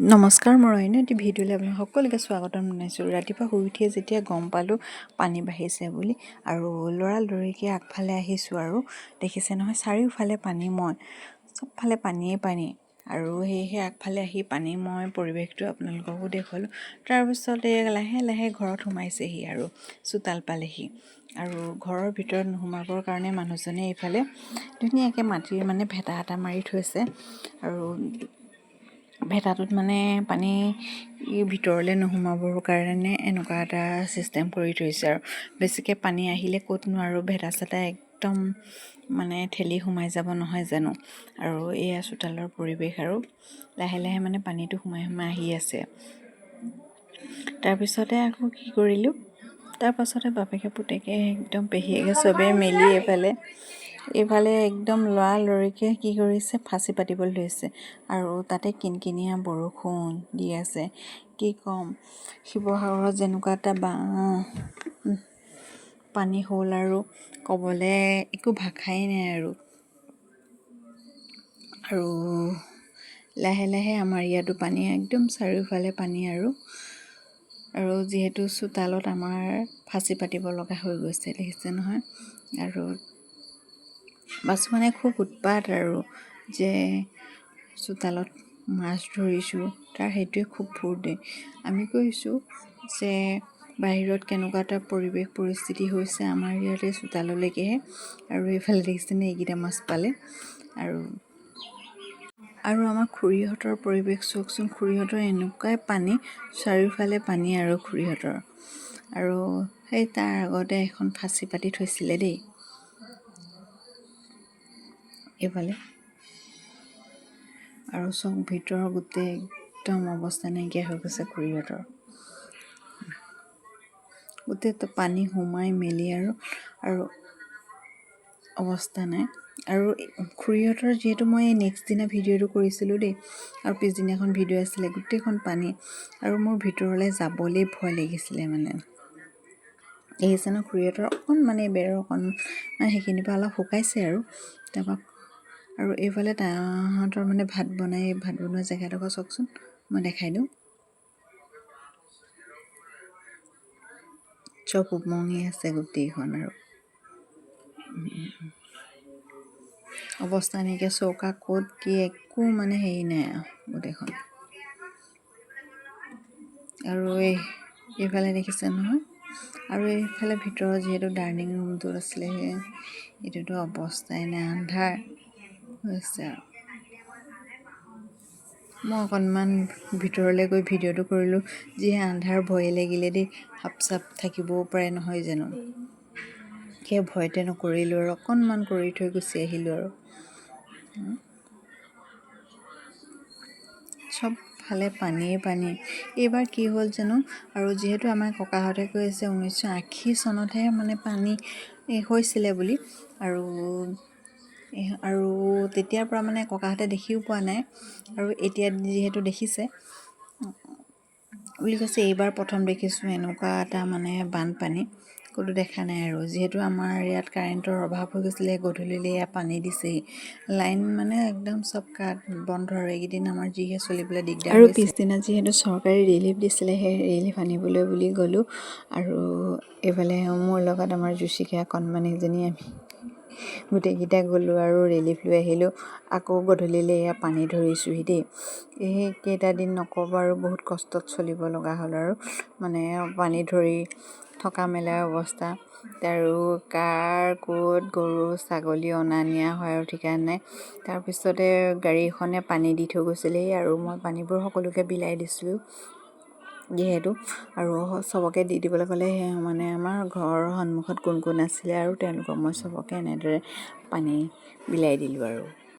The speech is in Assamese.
নমস্কাৰ, মই অন্য এটি ভিডিঅ'লৈ আপোনালোক সকলোকে স্বাগতম জনাইছোঁ। ৰাতিপুৱা শুই উঠিয়ে যেতিয়া গম পালোঁ পানী বাঢ়িছে বুলি আৰু লৰালৰিকৈ আগফালে আহিছোঁ আৰু দেখিছে নহয় চাৰিওফালে পানী চবফালে পানীয়ে পানী আৰু সেয়েহে আগফালে আহি পানীময় পৰিৱেশটো আপোনালোককো দেখুৱালোঁ। তাৰপিছতে লাহে লাহে ঘৰত সোমাইছেহি আৰু চোতাল পালেহি আৰু ঘৰৰ ভিতৰত নোসোমাবৰ কাৰণে মানুহজনে এইফালে ধুনীয়াকৈ মাটিৰ ভেটা এটা মাৰি থৈছে আৰু ভেটাটোত পানী ভিতৰলৈ নোসোমাবৰ কাৰণে এনেকুৱা এটা চিষ্টেম কৰি থৈছে আৰু বেছিকৈ পানী আহিলে ক'তনো আৰু ভেটা চেটা একদম ঠেলি সোমাই যাব নহয় জানো। আৰু এয়া চোতালৰ পৰিৱেশ আৰু লাহে লাহে পানীটো সোমাই সোমাই আহি আছে। তাৰপিছতে আকৌ কি কৰিলোঁ, তাৰপাছতে বাপেকে পুতেকে একদম পেহীয়েকে চবেই মিলি এইফালে একদম লৰালৰিকৈ কি কৰিছে, ফাঁচি পাতিবলৈ লৈছে আৰু তাতে কিনকিনীয়া বৰষুণ দি আছে। কি ক'ম, শিৱসাগৰত যেনেকুৱা এটা পানী হ'ল আৰু ক'বলৈ একো ভাষাই নাই আৰু লাহে লাহে আমাৰ ইয়াতো পানী একদম চাৰিওফালে পানী আৰু যিহেতু চোতালত আমাৰ ফাঁচি পাতিব লগা হৈ গৈছে, দেখিছে নহয়। আৰু বাছো খুব উৎপাত আৰু যে চোতালত মাছ ধৰিছোঁ, তাৰ সেইটোৱে খুব ফূৰ্তি। আমি কৈছোঁ যে বাহিৰত কেনেকুৱা এটা পৰিৱেশ পৰিস্থিতি হৈছে, আমাৰ ইয়াতে চোতাললৈকেহে আৰু এইফালে দেখিছেনে এইকেইটা মাছ পালে। আৰু আমাৰ খুৰীহঁতৰ পৰিৱেশ চাওকচোন, খুৰীহঁতৰ এনেকুৱাই পানী, চাৰিওফালে পানী আৰু খুৰীহঁতৰ আৰু সেই তাৰ আগতে এখন ফাঁচি পাতি থৈছিলে দেই এইফালে। আৰু চব ভিতৰৰ গোটেই একদম অৱস্থা নাইকিয়া হৈ গৈছে খুৰীহঁতৰ, গোটেই পানী সোমাই মেলি আৰু অৱস্থা নাই। আৰু খুৰীহঁতৰ যিহেতু মই নেক্সট দিনা ভিডিঅ'টো কৰিছিলোঁ দেই, আৰু পিছদিনাখন ভিডিঅ' আছিলে, গোটেইখন পানী আৰু মোৰ ভিতৰলৈ যাবলৈ ভয় লাগিছিলে দেখিছে ন। খুৰীহঁতৰ অকণমান বেৰৰ অকণমান সেইখিনিৰ পৰা অলপ শুকাইছে আৰু তাৰপৰা আৰু এইফালে তাহাঁতৰ ভাত বনোৱা জেগাডোখৰ চাওকচোন, মই দেখাই দিওঁ। চব উপঙি আছে গোটেইখন আৰু অৱস্থা নাইকিয়া, চৌকা ক'ত কি একো হেৰি নাই গোটেইখন। আৰু এইফালে দেখিছে নহয়, আৰু এইফালে ভিতৰৰ যিহেতু ডাইনিং ৰুমটোত আছিলে, এইটোতো অৱস্থাই নাই, আন্ধাৰ হৈছে আৰু মই অকণমান ভিতৰলৈ গৈ ভিডিঅ'টো কৰিলোঁ, যিহে আন্ধাৰ, ভয়ে লাগিলে দেই, সাপ চাপ থাকিবও পাৰে নহয় জানো। সেই ভয়তে নকৰিলোঁ আৰু অকণমান কৰি থৈ গুচি আহিলোঁ আৰু চবফালে পানীয়ে পানী। এইবাৰ কি হ'ল জানো, আৰু যিহেতু আমাৰ ককাহঁতে কৈ আছে 1980 চনতহে পানী হৈছিলে বুলি, আৰু তেতিয়াৰ পৰা ককাহঁতে দেখিও পোৱা নাই, আৰু এতিয়া যিহেতু দেখিছে বুলি কৈছে, এইবাৰ প্ৰথম দেখিছোঁ এনেকুৱা এটা বানপানী, ক'তো দেখা নাই। আৰু যিহেতু আমাৰ ইয়াত কাৰেণ্টৰ অভাৱ হৈ গৈছিলে, গধূলিলৈ ইয়াত পানী দিছেহি, লাইন একদম চব কাট বন্ধ, আৰু এইকেইদিন আমাৰ যিহে চলিবলৈ দিগদাৰ আৰু পিছদিনা যিহেতু চৰকাৰী ৰিলিফ দিছিলে, সেই ৰিলিফ আনিবলৈ বুলি গ'লোঁ। আৰু এইফালে মোৰ লগত আমাৰ যুচিকা কণমানিজনী, আমি গোটেইকেইটা গ'লোঁ আৰু ৰিলিফ লৈ আহিলোঁ। আকৌ গধূলিলৈ এয়া পানী ধৰিছোঁহি দেই। এই কেইটা দিন নক'ব আৰু বহুত কষ্টত চলিব লগা হ'ল আৰু পানী ধৰি থকা মেলাৰ অৱস্থা, আৰু কাৰ ক'ত গৰু ছাগলী অনা নিয়া হয় আৰু ঠিকান নাই। তাৰপিছতে গাড়ীখনে পানী দি থৈ গৈছিলেহি, আৰু মই পানীবোৰ সকলোকে বিলাই দিছিলোঁ যিহেতু, আৰু চবকে দি দিবলৈ ক'লে আমাৰ ঘৰৰ সন্মুখত কোন কোন আছিলে, আৰু তেওঁলোকক মই চবকে এনেদৰে পানী বিলাই দিলোঁ আৰু